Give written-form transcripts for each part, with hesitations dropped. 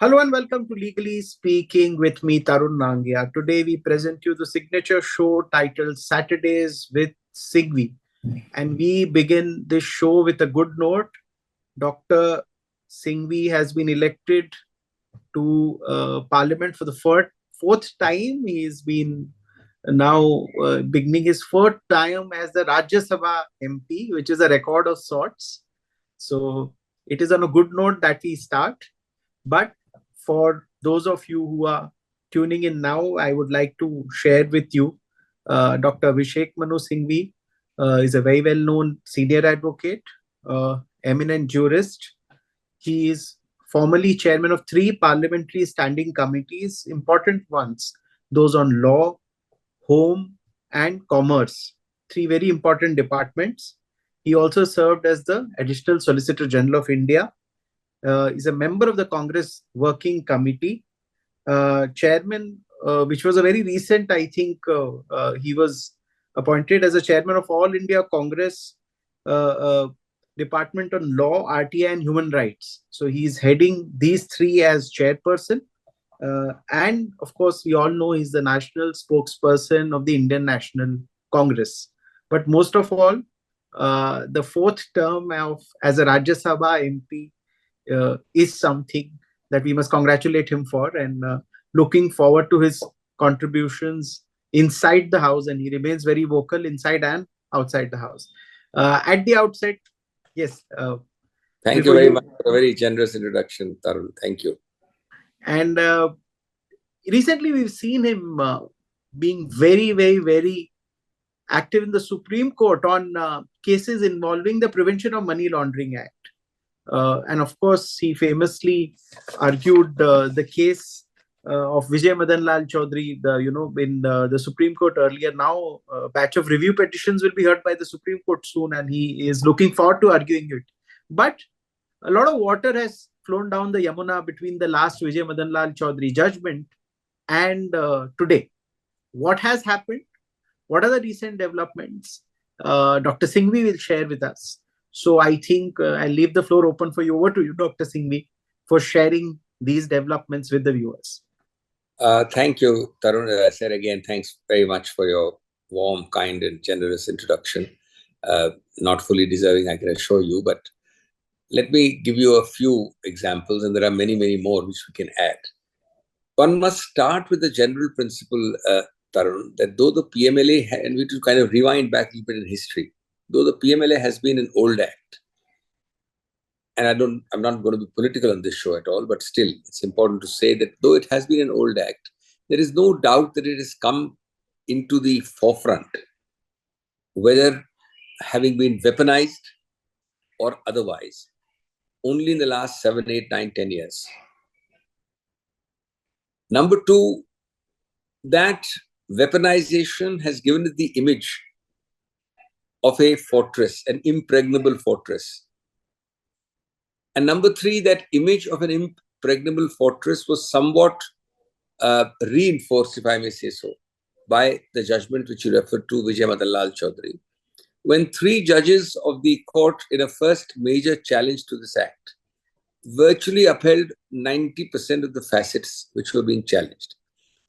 Hello and welcome to Legally Speaking with me, Tarun Nangia. Today we present you the signature show titled Saturdays with Sigvi. And we begin this show with a good note. Dr. Singhvi has been elected to Parliament for the fourth time. He's been now beginning his fourth time as the Rajya Sabha MP, which is a record of sorts. So it is on a good note that we start. But for those of you who are tuning in now, I would like to share with you Dr. Abhishek Manu Singhvi is a very well-known senior advocate, eminent jurist. He is formerly chairman of 3 parliamentary standing committees, important ones, those on law, home, and commerce, 3 very important departments. He also served as the Additional Solicitor General of India. Is a member of the Congress Working Committee, chairman, which was a very recent, I think, he was appointed as a chairman of All India Congress Department on Law, RTI and Human Rights. So he's heading these 3 as chairperson. And of course, we all know he's the national spokesperson of the Indian National Congress. But most of all, the 4th term as a Rajya Sabha MP is something that we must congratulate him for, and looking forward to his contributions inside the house, and he remains very vocal inside and outside the house. At the outset, yes. Thank you very much for a very generous introduction, Tarun. Thank you. And recently we've seen him being very, very, very active in the Supreme Court on cases involving the Prevention of Money Laundering Act. And of course, he famously argued the case of Vijay Madan Lal Chaudhary, in the Supreme Court earlier. Now, a batch of review petitions will be heard by the Supreme Court soon, and he is looking forward to arguing it. But a lot of water has flown down the Yamuna between the last Vijay Madan Lal Chaudhary judgment and today. What has happened? What are the recent developments? Dr. Singhvi will share with us. So I think I'll leave the floor open for you. Over to you, Dr. Singhvi, for sharing these developments with the viewers. Thank you, Tarun. As I said again, thanks very much for your warm, kind, and generous introduction. Not fully deserving, I can assure you, but let me give you a few examples, and there are many, many more which we can add. One must start with the general principle, Tarun, that though the PMLA, and we to kind of rewind back a little bit in history, though the PMLA has been an old act, and I'm not going to be political on this show at all, but still it's important to say that though it has been an old act, there is no doubt that it has come into the forefront, whether having been weaponized or otherwise, only in the last 7, 8, 9, 10 years. Number 2, that weaponization has given it the image of a fortress, an impregnable fortress. And number 3, that image of an impregnable fortress was somewhat reinforced, if I may say so, by the judgment which you referred to, Vijay Madan Lal Chaudhary, when 3 judges of the court in a first major challenge to this act virtually upheld 90% of the facets which were being challenged.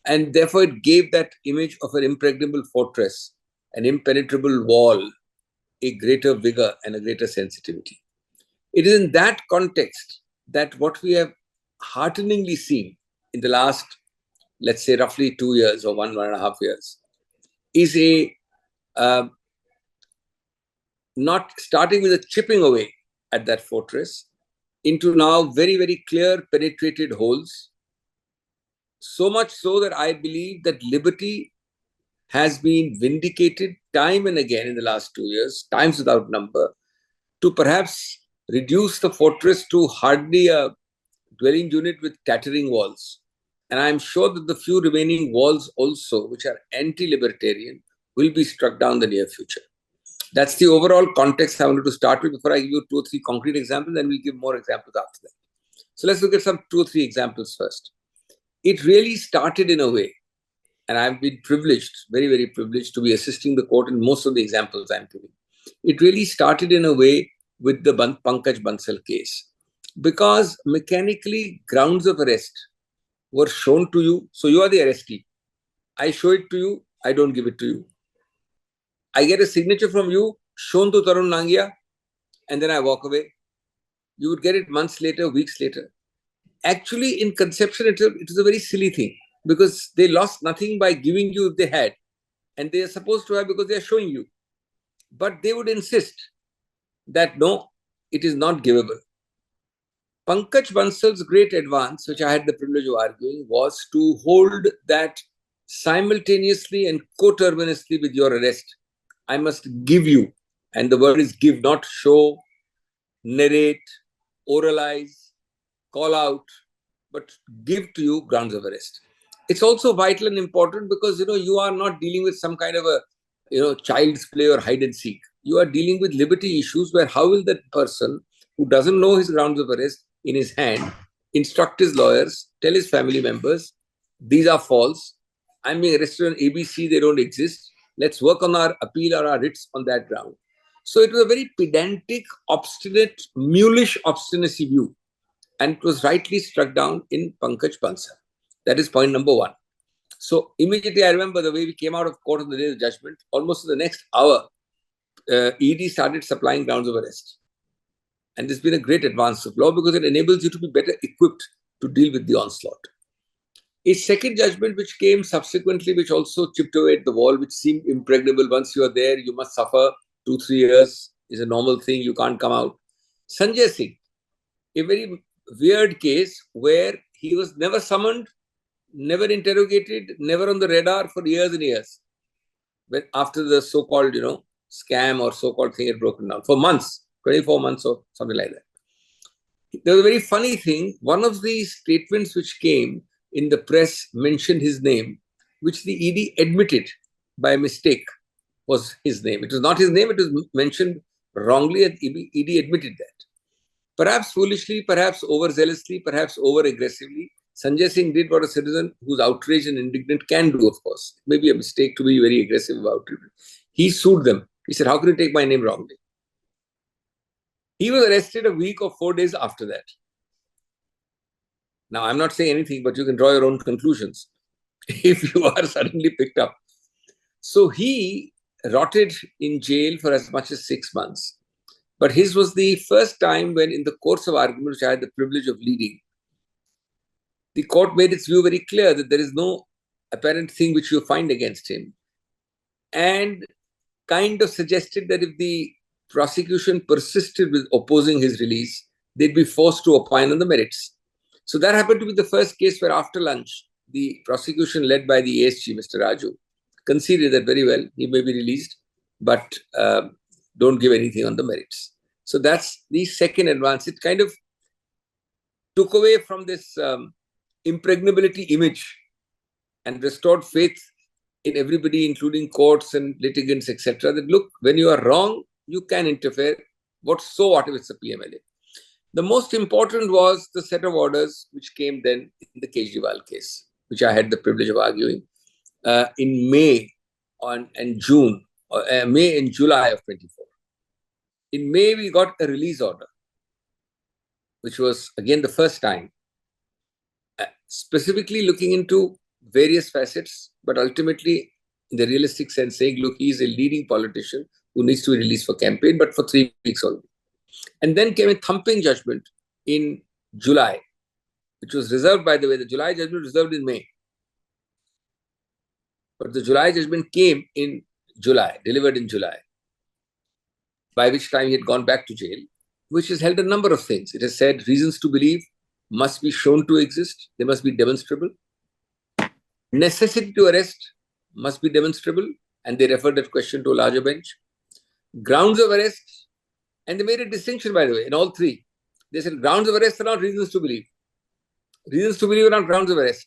And therefore it gave that image of an impregnable fortress, an impenetrable wall, a greater vigor and a greater sensitivity. It is in that context that what we have hearteningly seen in the last, let's say, roughly 2 years or 1.5 years, is a not starting with a chipping away at that fortress into now very, very clear penetrated holes. So much so that I believe that liberty has been vindicated time and again in the last 2 years, times without number, to perhaps reduce the fortress to hardly a dwelling unit with tattering walls. And I'm sure that the few remaining walls also, which are anti-libertarian, will be struck down in the near future. That's the overall context I wanted to start with before I give you 2 or 3 concrete examples, and we'll give more examples after that. So let's look at some 2 or 3 examples first. It really started in a way, and I've been privileged, very, very privileged to be assisting the court in most of the examples I'm giving. It really started in a way with the Pankaj Bansal case, because mechanically grounds of arrest were shown to you. So you are the arrestee. I show it to you, I don't give it to you. I get a signature from you, shown to Tarun Nangia, and then I walk away. You would get it months later, weeks later. Actually, in conception, it was a very silly thing because they lost nothing by giving you if they had. And they are supposed to have because they are showing you. But they would insist that no, it is not givable. Pankaj Bansal's great advance, which I had the privilege of arguing, was to hold that simultaneously and coterminously with your arrest, I must give you, and the word is give, not show, narrate, oralize, call out, but give to you grounds of arrest. It's also vital and important because you are not dealing with some kind of a child's play or hide and seek. You are dealing with liberty issues where how will that person who doesn't know his grounds of arrest in his hand instruct his lawyers, tell his family members, these are false, I'm being arrested on ABC, they don't exist, let's work on our appeal or our writs on that ground. So it was a very pedantic, obstinate, mulish obstinacy view, and it was rightly struck down in Pankaj Bansal. That is point number one. So immediately I remember the way we came out of court on the day of judgment, almost in the next hour, ED started supplying grounds of arrest. And this has been a great advance of law because it enables you to be better equipped to deal with the onslaught. A second judgment which came subsequently, which also chipped away at the wall, which seemed impregnable. Once you are there, you must suffer 2-3 years, is a normal thing, you can't come out. Sanjay Singh, a very weird case where he was never summoned, never interrogated, never on the radar for years and years. But after the so-called, scam or so-called thing had broken down for months, 24 months or something like that. There was a very funny thing. One of the statements which came in the press mentioned his name, which the ED admitted by mistake was his name. It was not his name, it was mentioned wrongly, and ED admitted that. Perhaps foolishly, perhaps overzealously, perhaps over-aggressively, Sanjay Singh did what a citizen who's outraged and indignant can do, of course. It may be a mistake to be very aggressive about it. He sued them. He said, how can you take my name wrongly? He was arrested a week or 4 days after that. Now, I'm not saying anything, but you can draw your own conclusions if you are suddenly picked up. So he rotted in jail for as much as 6 months. But his was the first time when, in the course of argument, which I had the privilege of leading, the court made its view very clear that there is no apparent thing which you find against him, and kind of suggested that if the prosecution persisted with opposing his release, they'd be forced to opine on the merits. So that happened to be the first case where after lunch, the prosecution led by the ASG, Mr. Raju, conceded that very well, he may be released, but don't give anything on the merits. So that's the second advance. It kind of took away from this impregnability image and restored faith in everybody, including courts and litigants, etc. That look, when you are wrong, you can interfere. What if it's a PMLA? The most important was the set of orders which came then in the Kejriwal case, which I had the privilege of arguing in May and June, May and July of 24. In May, we got a release order, which was again the first time, specifically looking into various facets, but ultimately, in the realistic sense, saying, look, he's a leading politician who needs to be released for campaign, but for 3 weeks only. And then came a thumping judgment in July, which was reserved, by the way, the July judgment was reserved in May. But the July judgment came in July, delivered in July, by which time he had gone back to jail, which has held a number of things. It has said reasons to believe must be shown to exist. They must be demonstrable. Necessity to arrest must be demonstrable. And they referred that question to a larger bench. Grounds of arrest, and they made a distinction, by the way, in all three. They said grounds of arrest are not reasons to believe. Reasons to believe are not grounds of arrest.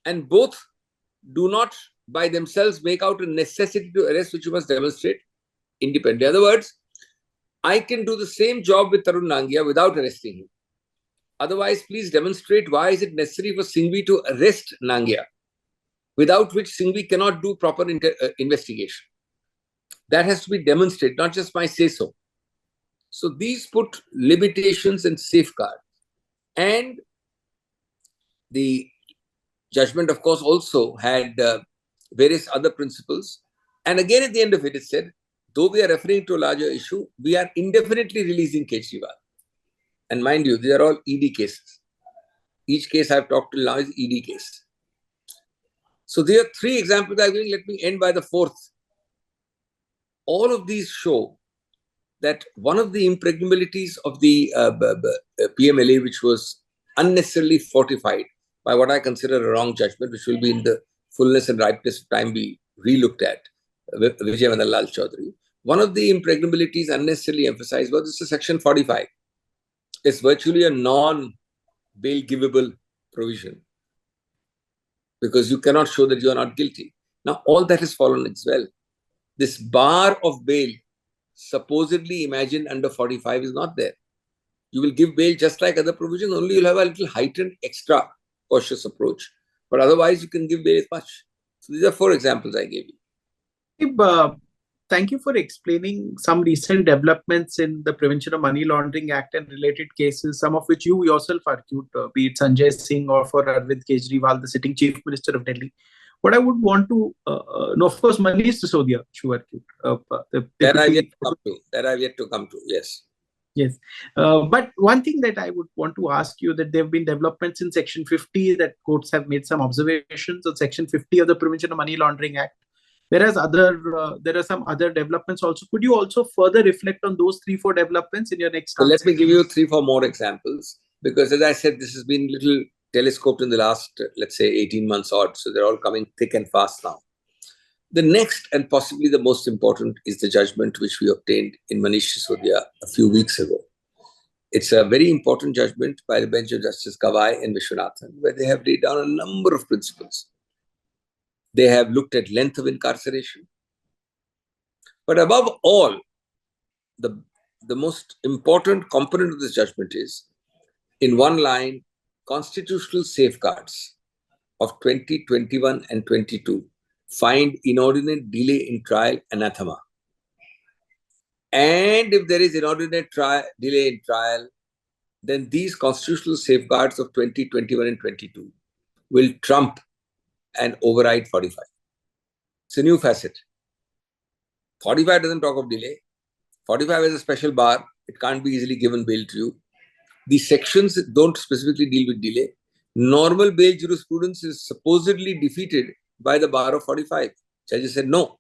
And both do not by themselves make out a necessity to arrest, which you must demonstrate independently. In other words, I can do the same job with Tarun Nangia without arresting him. Otherwise, please demonstrate why is it necessary for Singhvi to arrest Nangia, without which Singhvi cannot do proper investigation. That has to be demonstrated, not just my say-so. So these put limitations and safeguards. And the judgment, of course, also had various other principles. And again, at the end of it, it said, though we are referring to a larger issue, we are indefinitely releasing Kejriwal. And mind you, these are all ED cases. Each case I've talked to now is ED case. So there are three examples I'm giving. Let me end by the fourth. All of these show that one of the impregnabilities of the PMLA, which was unnecessarily fortified by what I consider a wrong judgment, which will be in the fullness and ripeness of time be re-looked at, Vijay Lal Chaudhary. One of the impregnabilities unnecessarily emphasized was this is Section 45. It's virtually a non-bail givable provision because you cannot show that you are not guilty. Now, all that has fallen as well. This bar of bail, supposedly imagined under 45, is not there. You will give bail just like other provisions, only you'll have a little heightened extra cautious approach. But otherwise, you can give bail as much. So these are four examples I gave you. Thank you for explaining some recent developments in the Prevention of Money Laundering Act and related cases, some of which you yourself argued, be it Sanjay Singh or for Arvind Kejriwal, the sitting Chief Minister of Delhi. What I would want to know, of course, Manish Sisodia, you argued. That I've yet to come to. That I've yet to come to, yes. Yes. But one thing that I would want to ask you, that there have been developments in Section 50, that courts have made some observations on Section 50 of the Prevention of Money Laundering Act. Whereas there are some other developments also. Could you also further reflect on those 3-4 developments in your next answer? Let me give you 3-4 more examples. Because as I said, this has been a little telescoped in the last, let's say, 18 months odd. So they're all coming thick and fast now. The next and possibly the most important is the judgment which we obtained in Manish Sisodia a few weeks ago. It's a very important judgment by the bench of Justice Kawai and Vishwanathan, where they have laid down a number of principles. They have looked at length of incarceration. But above all, the most important component of this judgment is, in one line, constitutional safeguards of 2021 and 22 find inordinate delay in trial anathema. And if there is inordinate delay in trial, then these constitutional safeguards of 2021 and 22 will trump and override 45. It's a new facet. 45 doesn't talk of delay. 45 is a special bar. It can't be easily given bail to you. These sections don't specifically deal with delay. Normal bail jurisprudence is supposedly defeated by the bar of 45. Judges said no.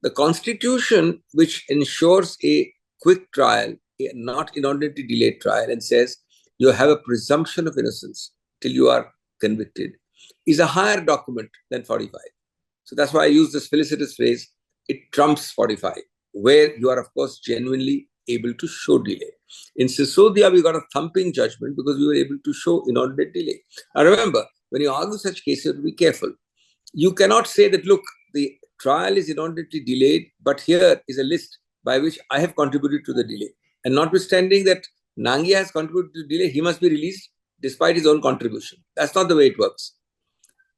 The Constitution, which ensures a quick trial, a not inordinately delayed trial, and says you have a presumption of innocence till you are convicted, is a higher document than 45. So that's why I use this felicitous phrase, it trumps 45, where you are, of course, genuinely able to show delay. In Sisodia, we got a thumping judgment because we were able to show inordinate delay. Now remember, when you argue such cases, be careful. You cannot say that, look, the trial is inordinately delayed, but here is a list by which I have contributed to the delay. And notwithstanding that Nangia has contributed to the delay, he must be released despite his own contribution. That's not the way it works.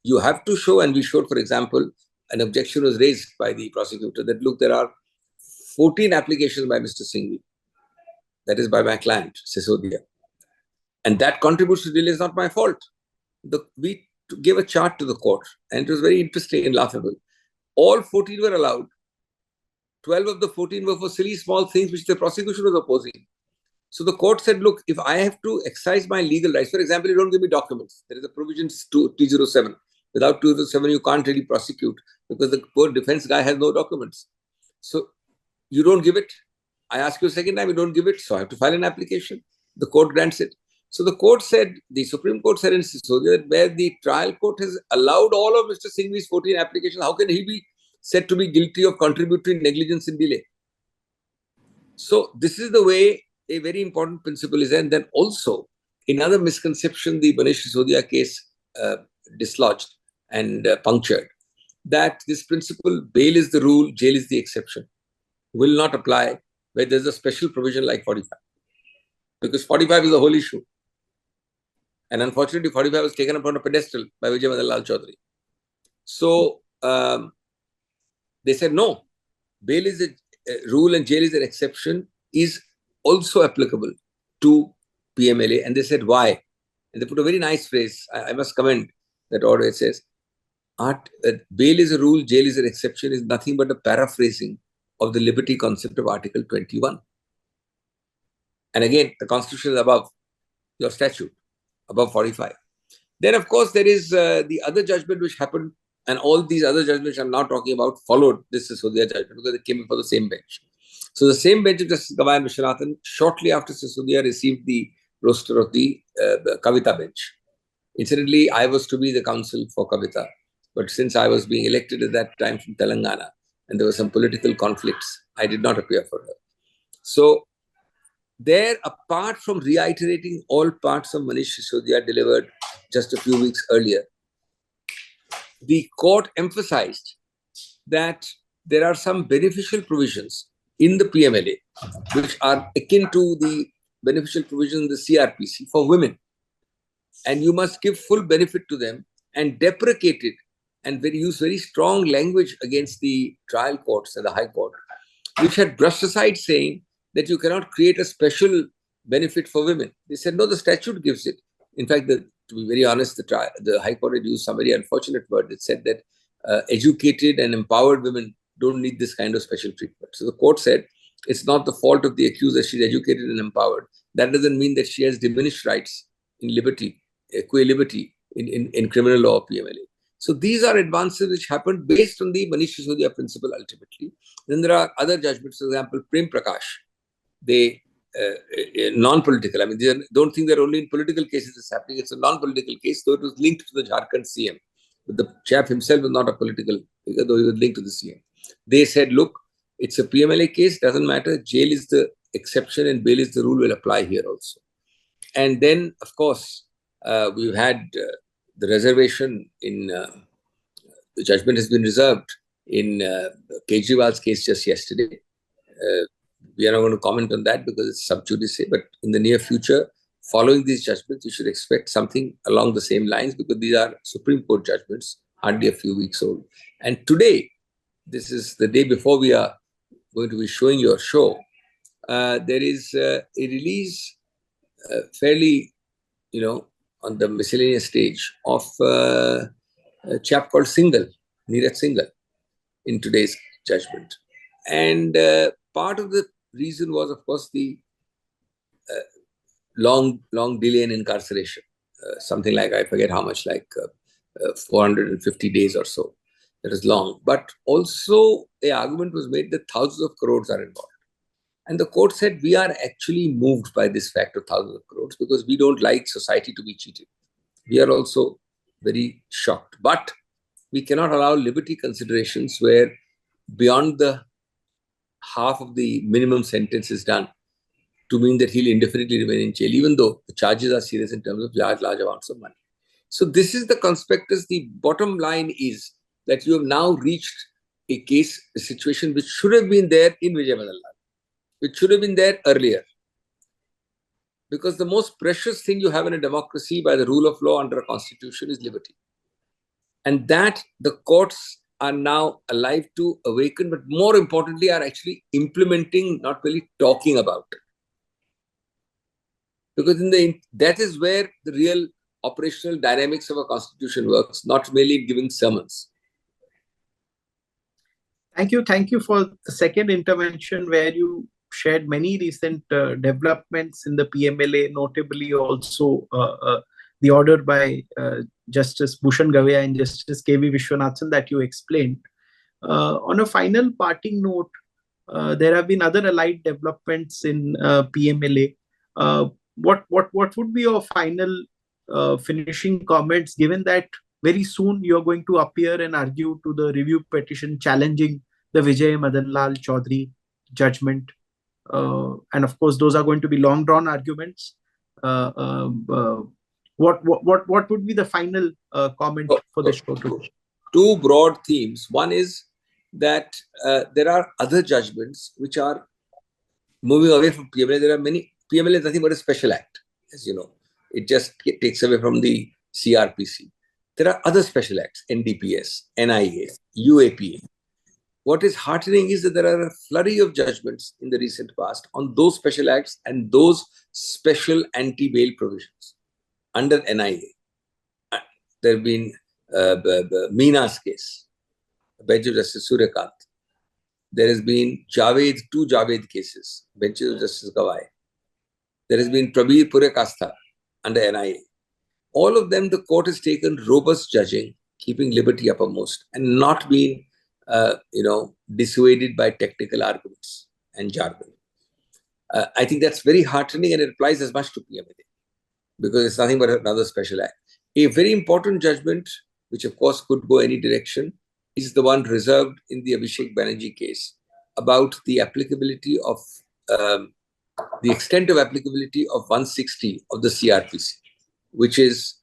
You have to show, and we showed, for example, an objection was raised by the prosecutor that, look, there are 14 applications by Mr. Singhvi. That is by my client, Sisodia. And that contributes to delay is not my fault. We gave a chart to the court, and it was very interesting and laughable. All 14 were allowed. 12 of the 14 were for silly small things which the prosecution was opposing. So the court said, look, if I have to exercise my legal rights, for example, you don't give me documents. There is a provision 207. Without 207, you can't really prosecute because the poor defense guy has no documents. So you don't give it. I ask you a second time, you don't give it. So I have to file an application. The court grants it. So the court said, the Supreme Court said in Sisodia that where the trial court has allowed all of Mr. Singhvi's 14 applications, how can he be said to be guilty of contributory negligence in delay? So this is the way a very important principle is. And then also, another misconception the Manish Sisodia case dislodged and punctured, that this principle, bail is the rule, jail is the exception, will not apply where there's a special provision like 45. Because 45 is the whole issue. And unfortunately, 45 was taken up on a pedestal by Vijay Lal Chaudhary. So they said, no, bail is a rule and jail is an exception, is also applicable to PMLA. And they said, why? And they put a very nice phrase. I must comment that order. It says, bail is a rule, jail is an exception, is nothing but a paraphrasing of the liberty concept of Article 21. And again, the Constitution is above your statute, above 45. Then, of course, there is the other judgment which happened, and all these other judgments I'm now talking about followed this Sisodia judgment because they came before the same bench. So the same bench of Justice Gawai and Vishwanathan, shortly after Sisodia, received the roster of the Kavita bench. Incidentally, I was to be the counsel for Kavita, but since I was being elected at that time from Telangana, and there were some political conflicts, I did not appear for her. So there, apart from reiterating all parts of Manish Sisodia delivered just a few weeks earlier, the court emphasized that there are some beneficial provisions in the PMLA which are akin to the beneficial provisions in the CRPC for women. And you must give full benefit to them and deprecate it and use very strong language against the trial courts and the High Court, which had brushed aside saying that you cannot create a special benefit for women. They said, no, the statute gives it. In fact, to be very honest, the High Court had used some very unfortunate word. It said that educated and empowered women don't need this kind of special treatment. So the court said, it's not the fault of the accused that she's educated and empowered. That doesn't mean that she has diminished rights in liberty, equality in criminal law or PMLA. So these are advances which happened based on the Manish Sisodia principle ultimately. Then there are other judgments, for example, Prem Prakash. They non-political. I mean, don't think they're only in political cases it's happening. It's a non-political case, though it was linked to the Jharkhand CM. But the chap himself was not a political figure, though he was linked to the CM. They said, look, it's a PMLA case, doesn't matter. Jail is the exception and bail is the rule, will apply here also. And then, of course, we've had the reservation in the judgment has been reserved in Kejriwal's case just yesterday. We are not going to comment on that because it's sub judice, but in the near future, following these judgments, you should expect something along the same lines because these are Supreme Court judgments, hardly a few weeks old. And today, this is the day before we are going to be showing your show, there is a release fairly, on the miscellaneous stage of a chap called Singhal, Neeraj Singhal, in today's judgment. And part of the reason was, of course, the long delay in incarceration. Something like, I forget how much, like 450 days or so. That is long. But also, the argument was made that thousands of crores are involved. And the court said, we are actually moved by this fact of thousands of crores because we don't like society to be cheated. We are also very shocked. But we cannot allow liberty considerations where beyond the half of the minimum sentence is done to mean that he'll indefinitely remain in jail, even though the charges are serious in terms of large amounts of money. So this is the conspectus. The bottom line is that you have now reached a situation which should have been there in Vijay Madan Lal, which should have been there earlier. Because the most precious thing you have in a democracy by the rule of law under a constitution is liberty. And that the courts are now alive to awaken, but more importantly, are actually implementing, not really talking about it. Because that is where the real operational dynamics of a constitution works, not merely giving sermons. Thank you for the second intervention where you shared many recent developments in the PMLA, notably also the order by Justice Bhushan Gavai and Justice K.V. Vishwanathan that you explained. On a final parting note, there have been other allied developments in PMLA. What would be your final finishing comments, given that very soon you're going to appear and argue to the review petition challenging the Vijay Madan Lal Chaudhary judgment? And of course, those are going to be long drawn arguments. What would be the final comment for the show today? Two broad themes. One is that there are other judgments which are moving away from PMLA. There are many. PMLA is nothing but a special act, as you know. It just takes away from the CRPC. There are other special acts, NDPS, NIA, UAPA. what is heartening is that there are a flurry of judgments in the recent past on those special acts and those special anti-bail provisions under NIA. There have been Meena's case, bench of Justice Suryakant. There has been two Javed cases, bench of Justice Gawai. There has been Prabir Purekastha under NIA. All of them, the court has taken robust judging, keeping liberty uppermost, and not being, dissuaded by technical arguments and jargon. I think that's very heartening, and it applies as much to PMLA because it's nothing but another special act. A very important judgment, which of course could go any direction, is the one reserved in the Abhishek Banerjee case about the applicability of the extent of applicability of 160 of the CRPC, which is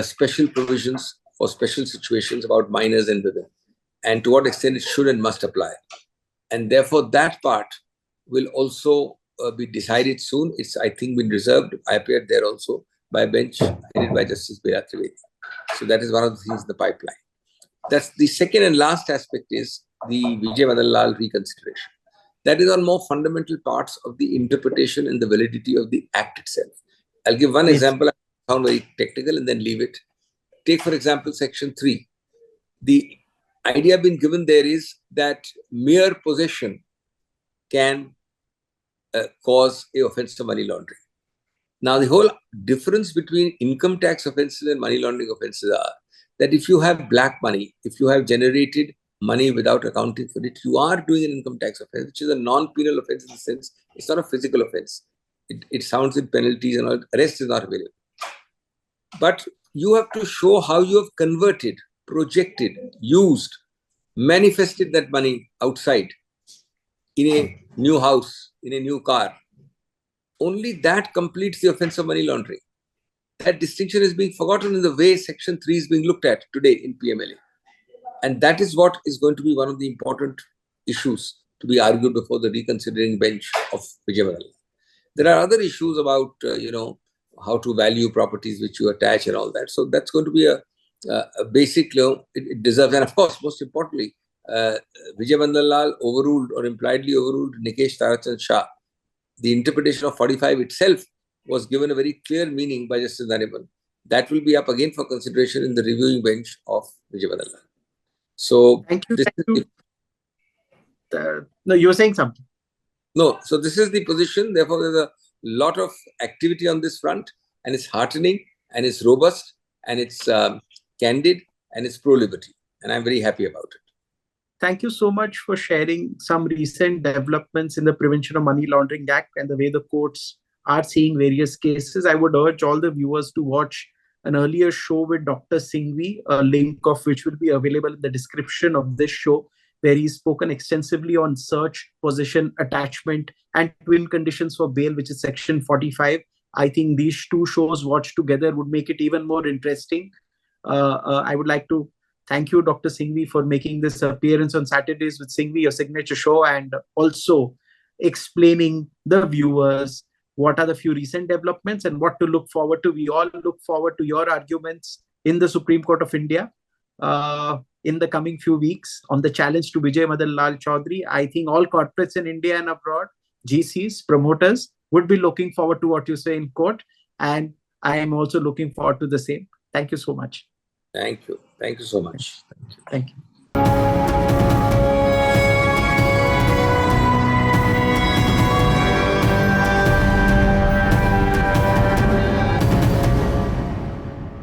special provisions for special situations about minors and women, and to what extent it should and must apply. And therefore, that part will also be decided soon. It's, I think, been reserved. I appeared there also by a bench headed by Justice Bela Trivedi. So that is one of the things in the pipeline. That's the second and last aspect is the Vijay Madan Lal reconsideration. That is on more fundamental parts of the interpretation and the validity of the act itself. I'll give one example. I found very technical and then leave it. Take, for example, Section 3. The idea being given there is that mere possession can cause an offense to money laundering. Now, the whole difference between income tax offenses and money laundering offenses are that if you have black money, if you have generated money without accounting for it, you are doing an income tax offense, which is a non-penal offense in the sense it's not a physical offense. It sounds in penalties and all, arrest is not available. But you have to show how you have converted, projected, used, manifested that money outside in a new house, in a new car. Only that completes the offense of money laundering. That distinction is being forgotten in the way Section 3 is being looked at today in PMLA. And that is what is going to be one of the important issues to be argued before the reconsidering bench of Vijay Madan Lal. There are other issues about, how to value properties which you attach and all that. So that's going to be a basic law. It deserves, and of course, most importantly, Vijay Madan Lal overruled or impliedly overruled Nikesh Tarachand Shah. The interpretation of 45 itself was given a very clear meaning by Justice Nariman. That will be up again for consideration in the reviewing bench of Vijay Madan Lal. So, thank you. No, you were saying something. No, so this is the position. Therefore, there's a lot of activity on this front, and it's heartening, and it's robust, and it's candid, and it's pro-liberty. And I'm very happy about it. Thank you so much for sharing some recent developments in the Prevention of Money Laundering Act and the way the courts are seeing various cases. I would urge all the viewers to watch an earlier show with Dr. Singhvi, a link of which will be available in the description of this show, where he's spoken extensively on search, possession, attachment, and twin conditions for bail, which is Section 45. I think these two shows watched together would make it even more interesting. I would like to thank you, Dr. Singhvi, for making this appearance on Saturdays with Singhvi, your signature show, and also explaining the viewers what are the few recent developments and what to look forward to. We all look forward to your arguments in the Supreme Court of India in the coming few weeks on the challenge to Vijay Madan Lal Chaudhary. I think all corporates in India and abroad, GCs, promoters, would be looking forward to what you say in court. And I am also looking forward to the same. Thank you so much. Thank you. Thank you so much. Thank you.